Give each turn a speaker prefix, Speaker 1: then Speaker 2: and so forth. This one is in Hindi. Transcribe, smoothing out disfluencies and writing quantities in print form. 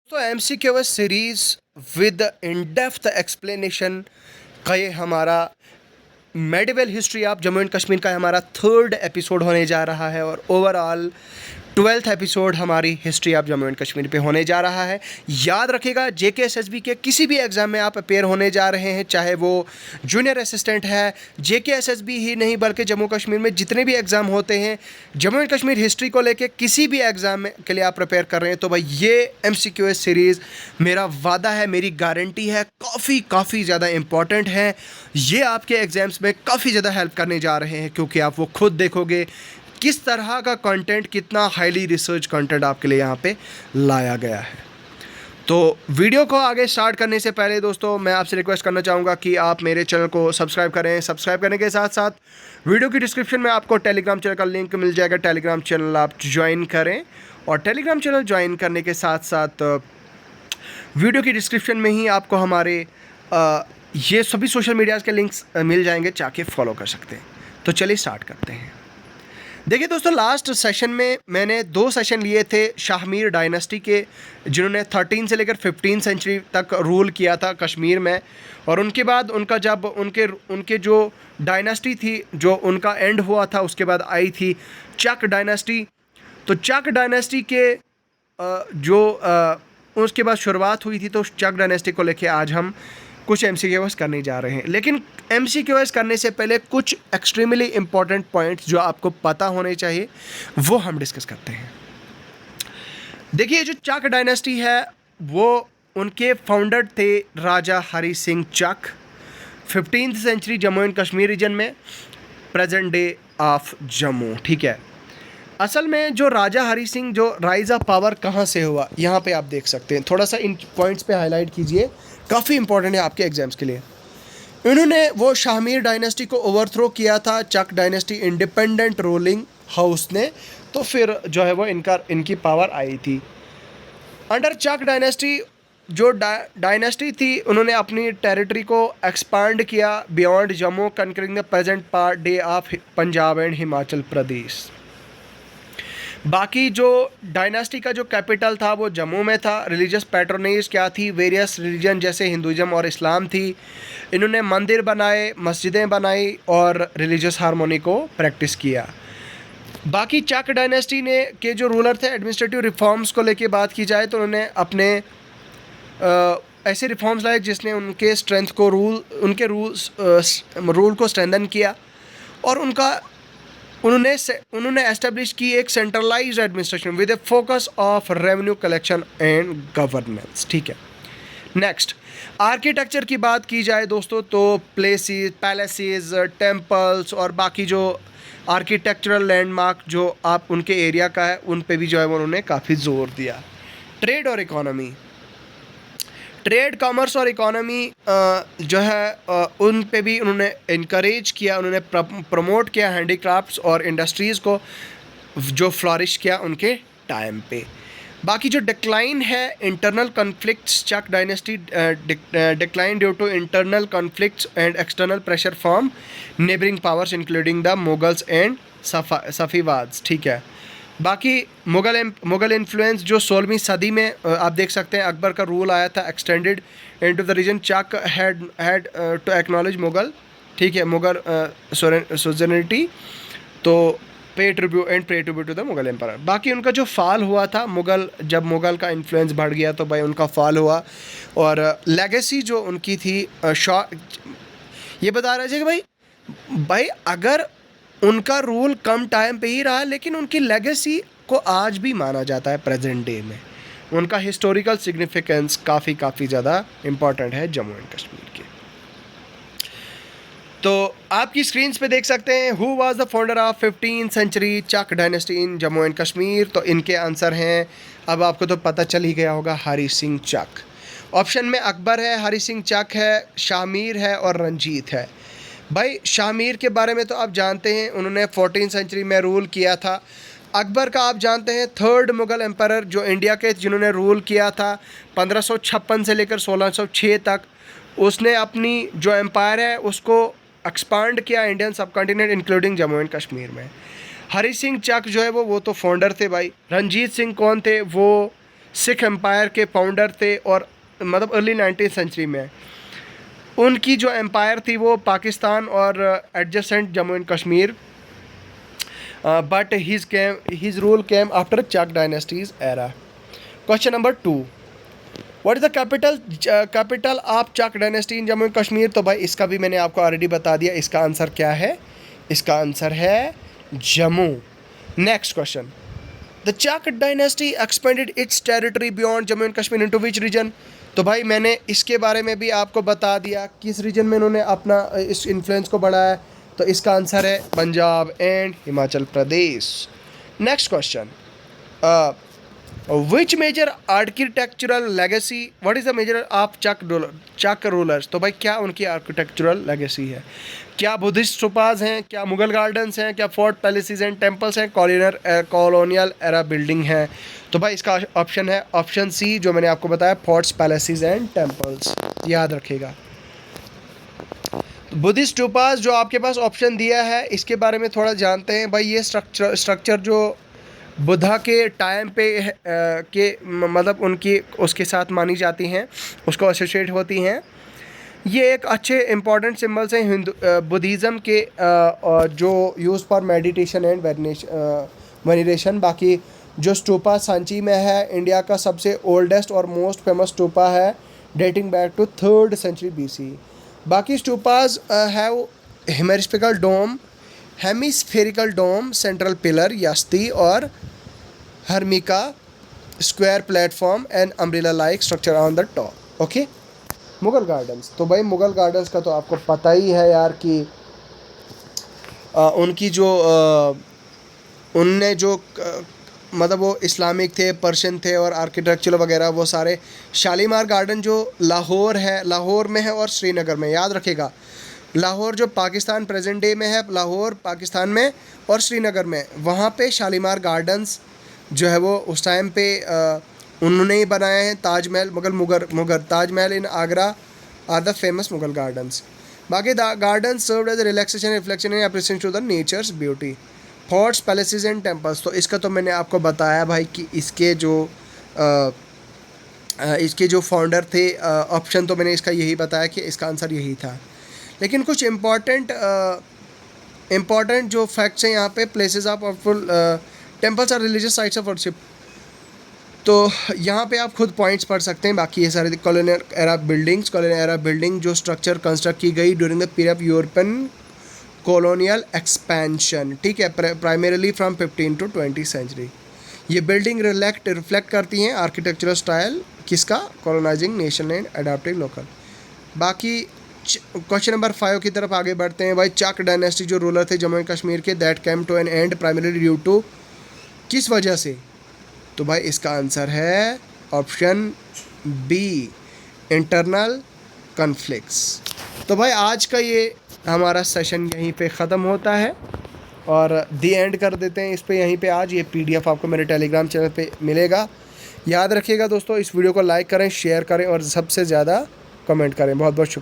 Speaker 1: तो MCQS series with in depth explanation का ये हमारा medieval history of Jammu and Kashmir का हमारा थर्ड एपिसोड होने जा रहा है और ओवरऑल 12th एपिसोड हमारी history of Jammu and Kashmir पे होने जा रहा है। याद रखिएगा JKSSB के किसी भी एग्ज़ाम में आप अपेयर होने जा रहे हैं, चाहे वो जूनियर असिस्टेंट है, JKSSB ही नहीं बल्कि जम्मू कश्मीर में जितने भी एग्ज़ाम होते हैं जम्मू एंड कश्मीर हिस्ट्री को लेके किसी भी एग्ज़ाम के लिए आप प्रिपेयर कर रहे हैं तो भाई ये MCQS सीरीज़ मेरा वादा है, मेरी गारंटी है, काफ़ी ज़्यादा इम्पॉर्टेंट है। ये आपके एग्ज़ाम्स में काफ़ी ज़्यादा हेल्प करने जा रहे हैं क्योंकि आप वो खुद देखोगे किस तरह का कंटेंट, कितना हाईली रिसर्च कंटेंट आपके लिए यहाँ पे लाया गया है। तो वीडियो को आगे स्टार्ट करने से पहले दोस्तों मैं आपसे रिक्वेस्ट करना चाहूँगा कि आप मेरे चैनल को सब्सक्राइब करें। सब्सक्राइब करने के साथ साथ वीडियो की डिस्क्रिप्शन में आपको टेलीग्राम चैनल का लिंक मिल जाएगा, टेलीग्राम चैनल आप ज्वाइन करें। और टेलीग्राम चैनल ज्वाइन करने के साथ साथ वीडियो की डिस्क्रिप्शन में ही आपको हमारे ये सभी सोशल मीडियाज़ के लिंक्स मिल जाएंगे, जाके फॉलो कर सकते हैं। तो चलिए स्टार्ट करते हैं। देखिए दोस्तों, लास्ट सेशन में मैंने 2 सेशन लिए थे शाहमीर डायनेस्टी के, जिन्होंने 13 से लेकर 15 सेंचुरी तक रूल किया था कश्मीर में। और उनके बाद उनका जब उनके जो डायनेस्टी थी, जो उनका एंड हुआ था, उसके बाद आई थी चक डायनेस्टी। तो चक डायनेस्टी के उसके बाद शुरुआत हुई थी, तो चक डायनेस्टी को लेके आज हम कुछ MCQS करने जा रहे हैं। लेकिन MCQS करने से पहले कुछ एक्सट्रीमली इम्पॉर्टेंट पॉइंट्स जो आपको पता होने चाहिए वो हम डिस्कस करते हैं। देखिए, जो चक डायनेस्टी है वो उनके फाउंडर थे Raja Hari Singh Chak, 15th century Jammu and Kashmir region में, प्रेजेंट डे ऑफ जम्मू। ठीक है, असल में जो राजा हरी सिंह जो राइज ऑफ पावर कहाँ से हुआ, यहाँ पे आप देख सकते हैं। थोड़ा सा इन पॉइंट्स पे हाईलाइट कीजिए, काफ़ी इंपॉर्टेंट है आपके एग्जाम्स के लिए। इन्होंने वो शाहमीर डायनेस्टी को ओवरथ्रो किया था, चक डायनेस्टी इंडिपेंडेंट रूलिंग हाउस ने, तो फिर जो है वो इनकी पावर आई थी। अंडर चक डायनेस्टी जो डायनेस्टी थी, उन्होंने अपनी टेरिटरी को एक्सपांड किया beyond Jammu, conquering the present part day of Punjab and Himachal Pradesh. बाकी जो डायनेस्टी का जो कैपिटल था वो जम्मू में था। रिलीजियस पैट्रोनेज क्या थी, वेरियस रिलीजन जैसे हिंदुज़म और इस्लाम थी। इन्होंने मंदिर बनाए, मस्जिदें बनाई और रिलीजियस हार्मोनी को प्रैक्टिस किया। बाकी चक डायनेस्टी ने के जो रूलर थे, एडमिनिस्ट्रेटिव रिफॉर्म्स को लेके बात की जाए तो उन्होंने अपने ऐसे रिफॉर्म्स लाए जिसने उनके स्ट्रेंथ को उनके रूल को स्ट्रेंथन किया। और उन्होंने एस्टेब्लिश की एक centralised administration with A focus of revenue collection and governance. ठीक है, नेक्स्ट आर्किटेक्चर की बात की जाए दोस्तों तो प्लेसेस, पैलेसेस, टेम्पल्स और बाकी जो आर्किटेक्चरल लैंडमार्क जो आप उनके एरिया का है उन पे भी जो है उन्होंने काफ़ी ज़ोर दिया। ट्रेड और इकोनॉमी, ट्रेड, कॉमर्स और इकोनॉमी जो है उन पे भी उन्होंने इनकरेज किया, उन्होंने प्रमोट किया हैंडीक्राफ्ट्स और इंडस्ट्रीज़ को जो फ्लॉरिश किया उनके टाइम पे। बाकी जो डिक्लाइन है, internal conflicts, Chak dynasty decline due to internal conflicts and external pressure from neighbouring powers including the Mughals and Safavids. ठीक है, बाकी मुग़ल इन्फ्लुएंस जो 16वीं सदी में आप देख सकते हैं अकबर का रूल आया था, extended into the region. Chak had to acknowledge Mughal, ठीक है, मुग़ल सोजनिटी, तो pay tribute to the Mughal empire. बाकी उनका जो फॉल हुआ था, जब मुग़ल का इन्फ्लुएंस बढ़ गया तो भाई उनका फॉल हुआ। और लेगेसी जो उनकी थी ये बता रहे थे कि भाई अगर उनका रूल कम टाइम पे ही रहा लेकिन उनकी लेगेसी को आज भी माना जाता है प्रेजेंट डे में। उनका हिस्टोरिकल सिग्निफिकेंस काफ़ी ज़्यादा इम्पॉर्टेंट है जम्मू एंड कश्मीर के। तो आपकी स्क्रीन्स पे देख सकते हैं who was the founder of 15th century Chak dynasty in Jammu and Kashmir. तो इनके आंसर हैं, अब आपको तो पता चल ही गया होगा, हरी सिंह चक। ऑप्शन में अकबर है, हरी सिंह चक है, शाहमीर है और रंजीत है। भाई शाहमीर के बारे में तो आप जानते हैं, उन्होंने 14th सेंचुरी में रूल किया था। अकबर का आप जानते हैं थर्ड मुग़ल एम्पायर जो इंडिया के, जिन्होंने रूल किया था 1556 से लेकर 1606 तक। उसने अपनी जो एम्पायर है उसको एक्सपांड किया इंडियन सब continent including Jammu and Kashmir में। हरी सिंह चक जो है वो तो फाउंडर थे भाई। रंजीत सिंह कौन थे, वो सिख एम्पायर के फाउंडर थे और मतलब अर्ली 19th सेंचुरी में उनकी जो एम्पायर थी वो पाकिस्तान और adjacent Jammu and Kashmir, but his rule came after Chak dynasty's era. Question number 2, what is the capital of Chak dynasty in Jammu and Kashmir? तो भाई इसका भी मैंने आपको ऑलरेडी बता दिया, इसका आंसर क्या है? इसका आंसर है Jammu. Next question, the Chak dynasty expanded its territory beyond Jammu and Kashmir into which region? तो भाई मैंने इसके बारे में भी आपको बता दिया किस रीजन में उन्होंने अपना इस इन्फ्लुएंस को बढ़ाया। तो इसका आंसर है Punjab and Himachal Pradesh. Next question, which major architectural legacy, what is the major of Chak rulers? तो भाई क्या उनकी आर्किटेक्चरल लेगेसी है? क्या बुद्धिस्ट स्तूपास हैं, क्या मुगल गार्डन्स हैं, क्या फोर्ट पैलेसेस एंड टेम्पल्स हैं, कॉलोनियल एरा बिल्डिंग हैं? तो भाई इसका ऑप्शन है ऑप्शन सी, जो मैंने आपको बताया, फोर्ट्स पैलेसेस एंड टेम्पल्स, याद रखिएगा। बुद्धिस्ट स्तूपास जो आपके पास ऑप्शन दिया है, इसके बारे में थोड़ा जानते हैं। भाई ये स्ट्रक्चर जो बुद्धा के टाइम पे मतलब उनकी उसके साथ मानी जाती हैं, उसको एसोसिएट होती हैं। ये एक अच्छे इंपॉर्टेंट सिम्बल्स हैं हिंदू बुद्धिज़्म के, जो यूज़ फॉर मेडिटेशन एंड वेनेरेशन। बाकी जो स्टूपा सांची में है, इंडिया का सबसे ओल्डेस्ट और मोस्ट फेमस स्टूपा है, dating back to 3rd century BC। बाकी stupas have hemispherical dome, central pillar, yashti और harmika square platform and umbrella like structure on the top. Okay, Mughal gardens, तो भाई मुगल गार्डन्स का तो आपको पता ही है यार कि उनकी जो उनने जो मतलब वो इस्लामिक थे, पर्शियन थे और आर्किटेक्चर वगैरह वो सारे। शालीमार गार्डन जो लाहौर है, लाहौर में है और श्रीनगर में, याद रखिएगा। लाहौर जो पाकिस्तान प्रेजेंट डे में है, लाहौर पाकिस्तान में और श्रीनगर में, वहाँ पे शालीमार गार्डन्स जो है वो उस टाइम पे उन्होंने ही बनाए हैं। Taj Mahal Mughal Taj Mahal in Agra are the famous Mughal gardens. बाकी the garden served as relaxation, reflection and appreciation to the nature's beauty. Forts palaces and temples, तो इसका तो मैंने आपको बताया भाई कि इसके जो फाउंडर थे, ऑप्शन तो मैंने इसका यही बताया कि इसका आंसर यही था। लेकिन कुछ इम्पॉर्टेंट जो फैक्ट्स हैं यहाँ पे, places of worship, temples or religious sites of worship. तो यहाँ पे आप खुद पॉइंट्स पढ़ सकते हैं। बाकी ये सारे कॉलोनियल एरा बिल्डिंग जो स्ट्रक्चर कंस्ट्रक्ट की गई during the period of European colonial expansion, ठीक है, प्राइमरीली फ्रॉम 15 to 20 सेंचुरी। ये बिल्डिंग रिफ्लेक्ट करती हैं आर्किटेक्चरल स्टाइल किसका? Colonising nation and adopting local. बाकी क्वेश्चन नंबर 5 की तरफ आगे बढ़ते हैं। भाई चक डायनेस्टी जो रूलर थे जम्मू एंड कश्मीर के, that came to an end primarily due to, किस वजह से? तो भाई इसका आंसर है ऑप्शन बी, इंटरनल कॉन्फ्लिक्ट्स। तो भाई आज का ये हमारा सेशन यहीं पे ख़त्म होता है और दी एंड कर देते हैं इस पे यहीं पे। आज ये PDF आपको मेरे टेलीग्राम चैनल पे मिलेगा। याद रखिएगा दोस्तों, इस वीडियो को लाइक करें, शेयर करें और सबसे ज़्यादा कमेंट करें। बहुत बहुत शुक्रिया।